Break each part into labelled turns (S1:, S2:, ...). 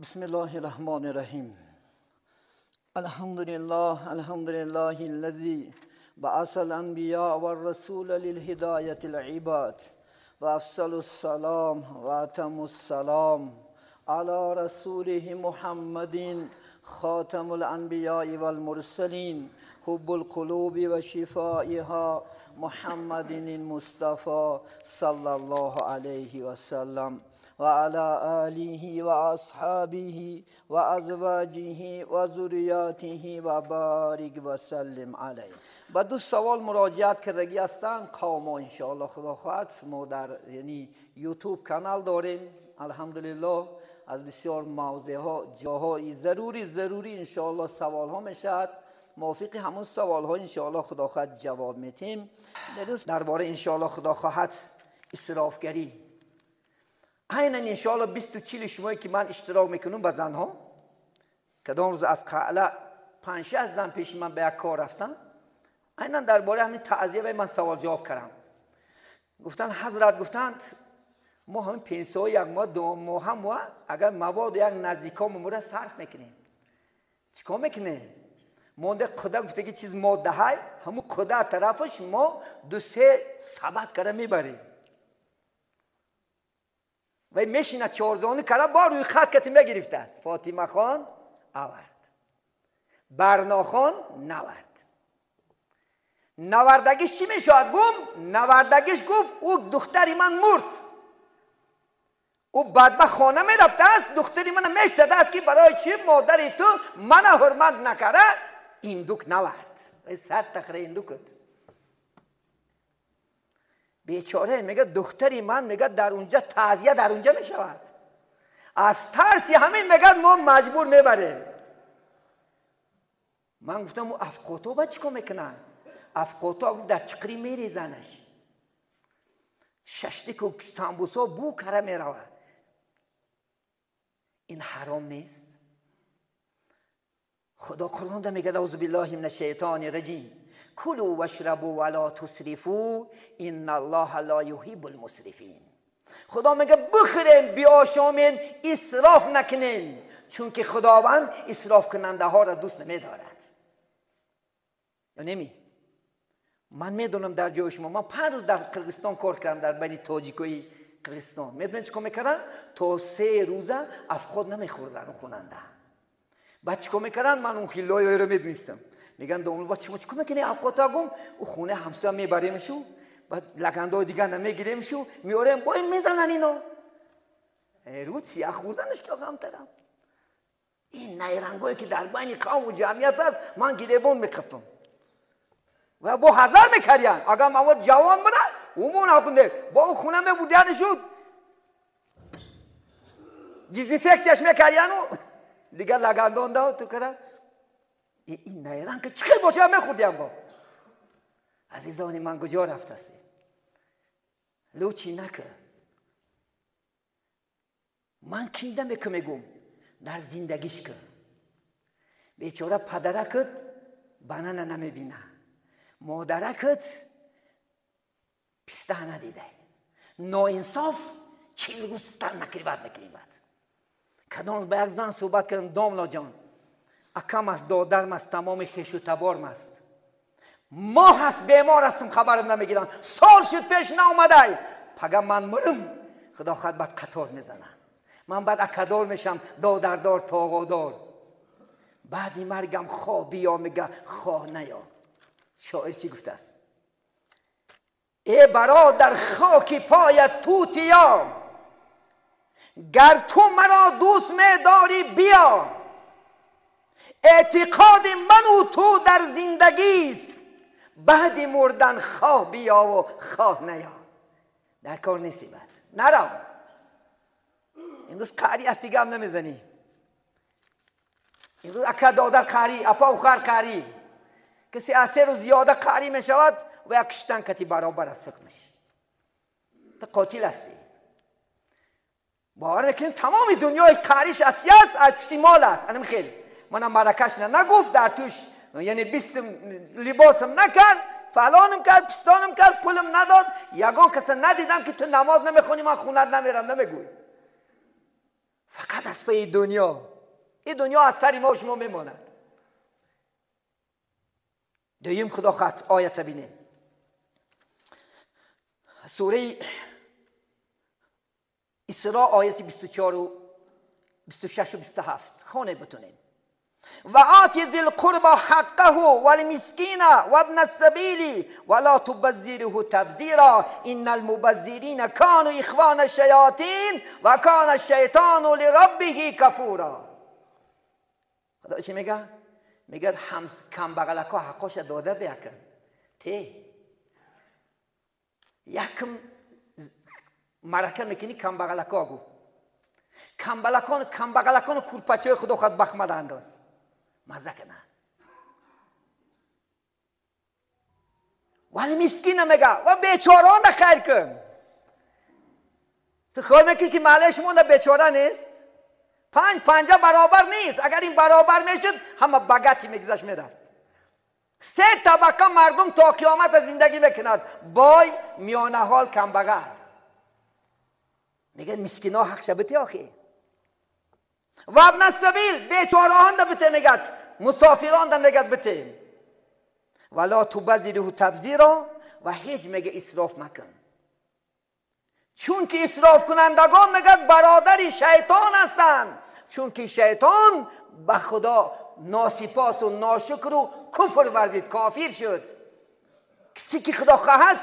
S1: بسم الله الرحمن الرحیم. الحمد لله الذي بعث الانبیاء والرسول للهدایة العباد و افضل السلام و اتم السلام على رسوله محمد خاتم الانبیاء والمرسلین حب القلوب و شفائها محمد المصطفى صلی الله علیه و سلم و علی آله و اصحابه و ازواجه و ذریاته و بارک و سلم علیه. با دو سوال مراجعت کردگی هستند. قوم انشاءالله خدا خواهد ما در یوتیوب کانال داریم. الحمدلله از بسیار موضوع ها جاهای ضروری انشاءالله سوال ها میشد. موافق همون سوال ها انشاءالله خدا خواهد جواب میتیم. درباره انشاءالله خدا خواهد اسرافگری عیناً انشاءالله 20 شمایی که من اشتراک میکنم با زنها، کدام روز از قعله 5-6 زن پیش من به یک کار رفتن، عیناً درباره همین تعزیه و من سوال جواب کردم. گفتن حضرت، گفتند ما همین پنسه یک ماه دو ماه هم اگر مواد یک نزدیکام مورد صرف میکنیم چیکار میکنه؟ مونده قده گفته که چیز ماده های همون قده طرفش ما 2-3 ثبت کرده میبریم و میشینه چهارزانه کرده با روی خط کتیمه گرفته است. فاطمه خان آورد، برنا خان نورد. نوردگیش چی میشود؟ نوردگیش گفت او دختری من مرد، او بدبخت خانه میرفته است، دختری من میشده است که برای چی مادری تو من حرمت نکرده این دوک نورد. سر تخره این دوکت بیچاره میگه دختری من میگه در اونجا تعزیه در اونجا میشود، از ترسی همین میگه ما مجبور میبریم. من گفتم افقاطو با چیکار میکنن؟ افقاطو گفت در چقری میریزنش، ششتی که سامبوسا بو کره میروه. این حرام نیست؟ خدا قرآن ده میگه اعوذ بالله من الشیطان الرجیم کلوا واشربوا ولا تسرفوا ان الله لا یحب المسرفین. خدا میگه بخورین بیاشامین، اسراف نکنین، چون که خداوند اسراف کننده ها را دوست نمیدارد. یا نمی؟ من میدونم در جای شما، من 5 روز در قرقستان کار کردم، در بین تاجیکوی قرقستان. میدونین چیکار میکردن؟ تا 3 روزه افقاد نمیخوردن و خوننده. بعد چیکار میکردن؟ من اون خیلای رو میدونستم. میگن دامون با شما چیکار میکنی؟ افقاتا گم او خونه همسایه میبریمشو، بعد لگندای دیگه نمیگیریمشو میاریم با این میزنن اینو. رو سیاه خوردنش که غمترم. این نیرنگایی که در بین قوم و جمعیت است من گریبون میکپم و با حذر میکردن. اگر مواد جوان بوده اون نکنده با اون خونه میبودنشو دیزینفکسیش میکردن و دیگه لگندان داد تو کرد. این نیرنگ که چخیل باشه میخوردیم با. عزیزانی من کجا رفته است؟ لوچی نکه. من کینده میگم در زندگیش که بیچاره پدرکت بنانه نمیبینه، مادرکت پسته ندیده، ناانصاف 40 روز ستر نکری بعد میکنی. بعد کدام با یک زن صحبت کردم، داملا جان اکم است، دادرم است، تمام خیش و تبارم است، ماه هست بیمار هستم خبرم نمیگیرن، سال شد پیش ناومده، پگه من مرم خدا خواهد بعد قطار میزنن، من بعد اکدار میشم، دادردار تاغادار، بعدی مرگم خواه بیا میگه خواه نیا. شاعر چی گفته است؟ ای برادر خاک پایت توتیا، گر تو مرا دوست می‌داری بیا، اعتقاد من و تو در زندگیست، بعد مردن خواه بیا و خواه نیا. در کار نیستی بعد نرو. امروز قاری از دیگه هم نمیزنی، امروز اکا دادر قاری اپا اخر قاری، کسی از 3 روز زیاده قاری میشود و یک کشتن کتی برابر از سکمش. تو قاتل هستی. باور میکنید تمام دنیای قاریش اسیه است، از پشتی مال است. انم خیلی منم مرکش نگفت در توش، یعنی 20 لباسم نکرد، فلانم کرد، پستانم کرد، پولم نداد. یگان کسی ندیدم که تو نماز نمیخونی من خونت نمیرم نمیگوی. فقط فقط از پی دنیا. این دنیا از سر ما و شما میماند. دویم خدا خط آیت بینید، سوره اسراء آیت 24 و 26 و 27 خانه بتونید. و آتی ذی القربى حقه والمسکین و ابن السبیل ولا تبذره تبذیرا ان المبذرین كانوا اخوان الشیاطین و کان الشیطان لربه کفورا. خدا چی میگه؟ میگه کم بغلکا حقاش داده بیکن تی یکم مرکه میکنی کم بغلکا گو کم بغلکان کورپچه خدا خود بخمد انداز مزه کنه. ولی مسکین میگه و بیچاران خیر کن. تو خیال میکنی که مالش مونده بیچاره نیست؟ پنجه برابر نیست. اگر این برابر میشد همه بگتی میگذشت میرفت. 3 طبقه مردم تا قیامت زندگی بکند. بای، میانه حال، کم بغل. میگه مسکین ها حق شبتی آخی. و ابن السبیل بیچارهان ده بته میگد، مسافران ده میگد بته. ولا تبذره تبذیرا و هیچ میگه اسراف مکن. چون که اسراف کنندگان میگد برادری شیطان هستند. چون که شیطان به خدا ناسپاس و ناشکر و کفر ورزید، کافر شد. کسی که خدا خواهد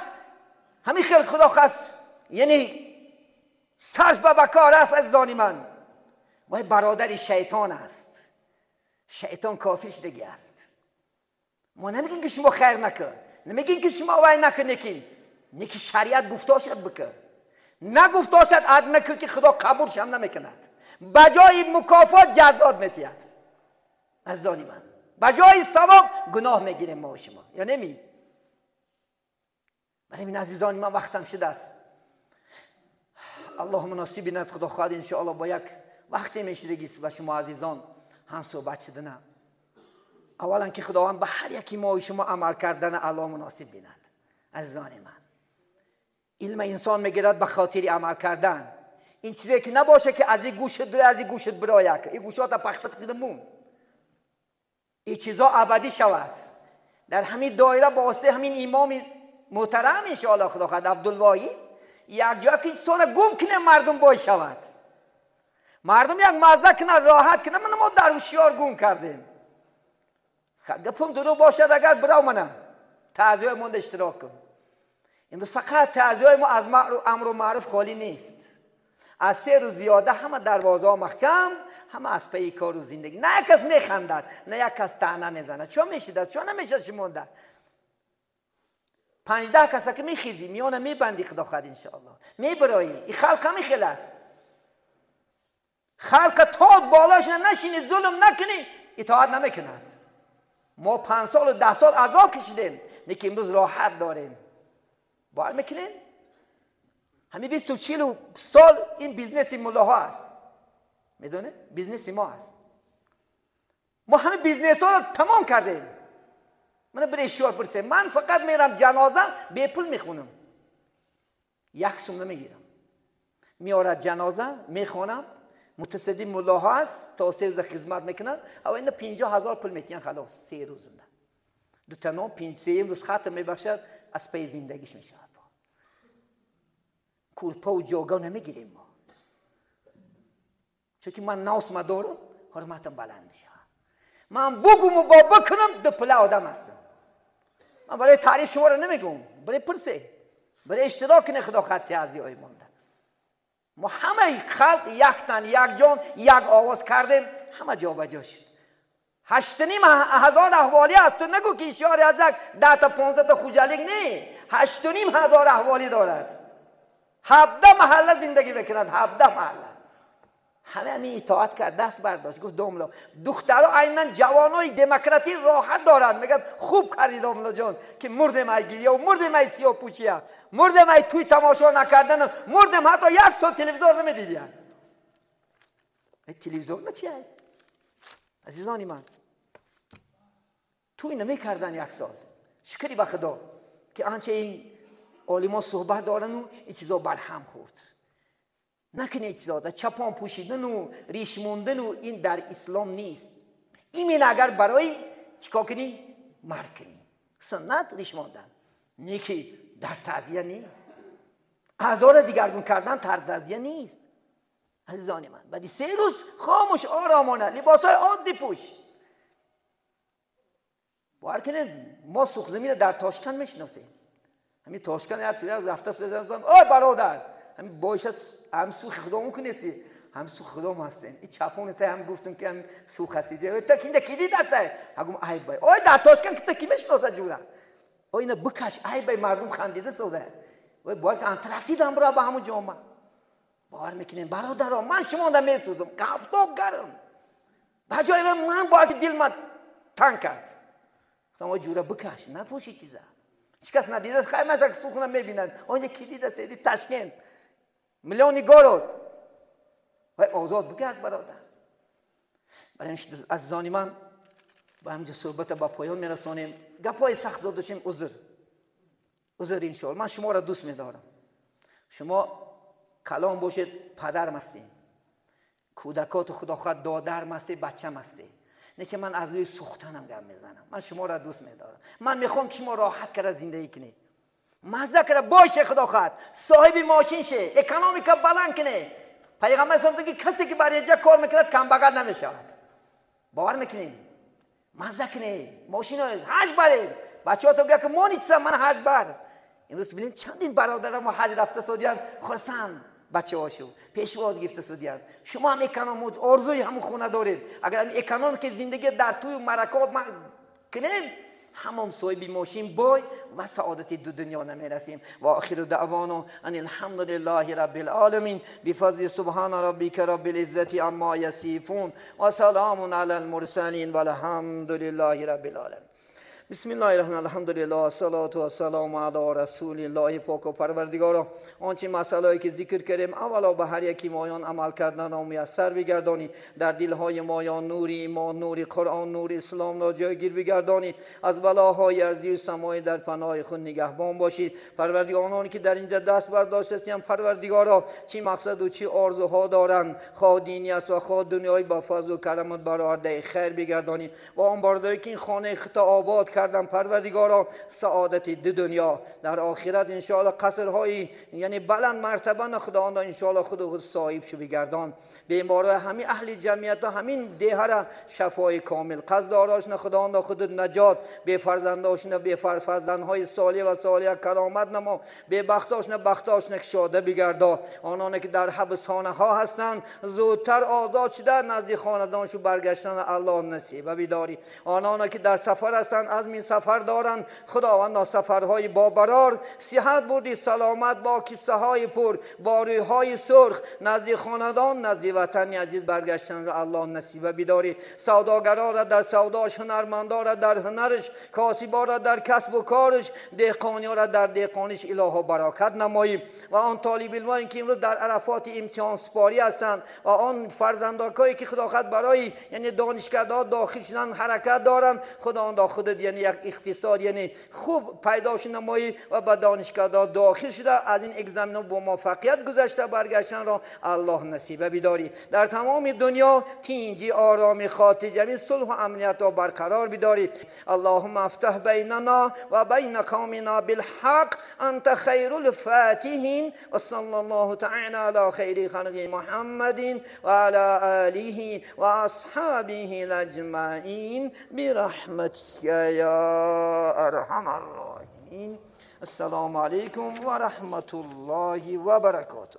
S1: همین خیلی خدا خواست یعنی صرف و بکار است از من و برادری شیطان است. شیطان کافر شدگی است. ما نمیگیم که شما خیر نکن، نمیگیم که شما وای نکن، نکی شریعت گفتاشد بکن، نگفتاشد عد نکن که خدا قبولش هم نمیکند. بجای مکافات جزاد میتید از من، بجای ثواب گناه میگیریم ما و شما یا نمی. ولی من عزیزان من وقتم شده است. اللهم نصیب بیند خدا خواهد انشاءالله با یک وقتی میشدگیست و شما عزیزان هم صحبت شدنم. اولا که خداوند به هر یکی ما و شما عمل کردن الله مناسب بیند. عزیزان من علم انسان میگیرد به خاطر عمل کردن. این چیزی که نباشه که از این گوشت بره از این گوشت برای که این گوشات پخته کردمون این چیزا ابدی شود. در همین دایره با واسه همین امام محترم ان شاء الله خدا خواهد عبدالواحد یک جا که سال گم کنه مردم باید شود. مردم یک مزه کنه راحت کنه. من ما در هوشیار گم کردیم. گپم درو باشد اگر برو منم تعزیه من اشتراک کن. امروز فقط تعزیه ما از امر و معروف خالی نیست. از 3 روز زیاده همه دروازه ها محکم، همه از پی کار و زندگی. نه یک کس میخندد، نه یک کس طعنه میزنه. چون میشید چون نمیشد شمونده 5-10 کس که میخیزی میانه میبندی خدا خواهد انشاءالله میبرایی. این خلق همی خیلی است. خلق تا بالاش نشینی ظلم نکنی اطاعت نمیکند. ما 5 سال و 10 سال عذاب کشیدیم، لیکن امروز راحت داریم. باور میکنین؟ همین 20 و 40 سال این بیزنس ملاها است. میدونه؟ بیزنس ما است. ما همه بیزنس ها رو تمام کردیم. من برای شوار برسه من فقط میرم جنازه به پول میخونم. 1 سوم نمیگیرم. میارد جنازه میخونم. متصدی ملاها است تا 3 روز خدمت میکنن. او این 50,000 پول میتین خلاص 3 روز. دو تنها 3 روز ختم میبخشد از پی زندگیش میشود. کورپا و جاگا نمیگیریم ما. چون که من ناس ما دارم حرمتم بلند میشه. من بگم و با بکنم دو پله آدم هستم. من برای تعریف شما رو نمیگم، برای پرسه، برای اشتراک کنه خدا خطی عزیزی های مانده. ما همه خلق یک تن یک جان یک آواز کردیم، همه جا بجا شد. 8,500 احوالی است. تو نگو که شعار از 10 تا 15 تا خوجلیک نه، 8,500 احوالی دارد. 17 محله زندگی بکند. 17 محله همه همین اطاعت کرد. دست برداشت گفت دوملا دخترها عیناً جوانای دموکراتی راحت دارن. میگن خوب کردی دوملا جان که مردم ای گیریه و مردم ای سیاه پوچیه، مردم ای توی تماشا نکردن، مردم حتی 1 ساعت تلویزیون نمیدیدن. تلویزیون نه چیه عزیزانی من؟ توی نمیکردن 1 سال. شکری به خدا که آنچه این عالمان صحبت دارن و این چیزا برهم خورد. نکنه چیزا چپان پوشیدن و ریش موندن و این در اسلام نیست. این اگر برای چیکار کنی؟ مرگ کنی. سنت ریش ماندن نیکی در تعزیه نیست. اعضا دیگرگون کردن تعزیه نیست. عزیزان من بعد 3 روز خاموش آرامانه لباسای عادی پوش. باور کنید ما سوخ زمین در تاشکند میشناسیم. همین تاشکند یک سری از رفته سوزن آی برادر همین باش هم سوخ خدامون کنیستی هم سوخ خدام هستین. این چپون تا هم گفتم که هم سوخ هستید. تا کینده کیدی دسته هگم ای بای آی در تاشکند که کی میشناسه جورا. آی اینا بکش ای بای مردم خندیده سوده. وای باید انتراکتی دام برا با همون جامعه. باور میکنین برادران من شما دا میسوزم که افتاب گرم. بجای من باید دل من تنگ کرد. گفتم جوره بکش نپوشی چیزا. هیچ کس ندیده خیر مثلا سوخونم میبینن. اونجا کی دیده سیدی تشکند میلیونی گارود. وای آزاد بگرد برادر. برای از زانی من با همینجا صحبت با پایان میرسونیم. گپای سخت زود داشتیم عذر انشاءالله. من شما را دوست میدارم. شما کلام باشید پدر هستین. کودکات خدا خواهد دادر هستید بچه هستید. نه که من از روی سوختنم گم میزنم. من شما را دوست میدارم. من میخوام که شما راحت کرده زندگی کنید. مزه کرده باشه خدا خواهد صاحب ماشین شه اکونومیکا بلند کنه. پیغمبر اسلام میگه کسی که برای جا کار میکند کمبغل نمیشود. باور میکنین مزه کنه ماشین حج برید. بچه‌ها تو گه که ما نیستم من حج بر. امروز ببینید چندین برادر ما حج رفته سعودیان خرسند بچه‌هاشو پیشواز گرفته سعودیان. شما هم اکونوم آرزوی همون خونه دارید. اگر هم اکونوم که زندگی در توی مرکات کنیم همون صاحب ماشین بای و سعادت دو دنیا نمیرسیم. و آخر دعوانا ان الحمد لله رب العالمین بفضل سبحان ربک رب العزة عما یصفون و سلام علی المرسلین و الحمد لله رب العالمین. بسم الله الرحمن الرحیم الحمدلله الصلاة و السلام علی رسول الله. پاک و پروردگارا آنچه مسائلی که ذکر کردیم اولا به هر یکی مایان عمل کردن و میسر بگردانی. در دلهای مایان نور ایمان نور قرآن نور اسلام را جایگیر بگردانی. از بلاهای ارضی و سماوی در پناه خود نگهبان باشید. پروردگار آنانی که در اینجا دست برداشته هستند پروردگارا چی مقصد و چی آرزوها دارند خواه دینی است و خواه دنیای با فضل و کرمت برآورده خیر بگردانی. و آن بارداری که این خانه خطا آباد کردم پروردگارا سعادت دو دنیا در آخرت ان شاء الله قصرهای یعنی بلند مرتبه خداوند ان شاء الله خود صاحب شو بگردان. بیمارای همین اهل جمعیت و همین دیه را شفای کامل قصد داراش خداوند خود نجات به فرزنداش نه به فرزندهای صالح و صالح کرامت نما به بختاش نه بختاش نه شاده بگردا. آنان که در حبسخانه ها هستند زودتر آزاد شده نزد خاندانشو برگشتن الله نصیب بداری. آنان که در سفر هستند از این سفر دارند خداوند سفرهای با برار صحت بردی سلامت با کیسه های پر با رویهای سرخ نزد خاندان نزد وطن عزیز برگشتن را الله نصیب بداری. سوداگران را در سوداش هنرمندان را در هنرش کاسبان را در کسب و کارش دهقانیان را در دهقانیش اله و برکت نمایی. و آن طالب علمان که امروز در عرفات امتحان سپاری هستند و آن فرزندانی که خدا خواهد برای یعنی دانشکده داخل شدن حرکت دارند خداوند خودت یعنی یک اقتصاد یعنی خوب پیداش نمایی و به دانشکده داخل شده از این اگزمینو با موفقیت گذشته برگشتن را الله نصیب بداری. در تمام دنیا تینجی آرامی خاطر جمعی صلح و امنیت را برقرار بداری. اللهم افتح بیننا و بین قومنا بالحق انت خیر الفاتحین و صلی الله تعالی علی خیر خلق محمد و علی آله و اصحابه اجمعین برحمتک یا ارحم الراحمین. السلام علیکم و رحمت الله و برکاته.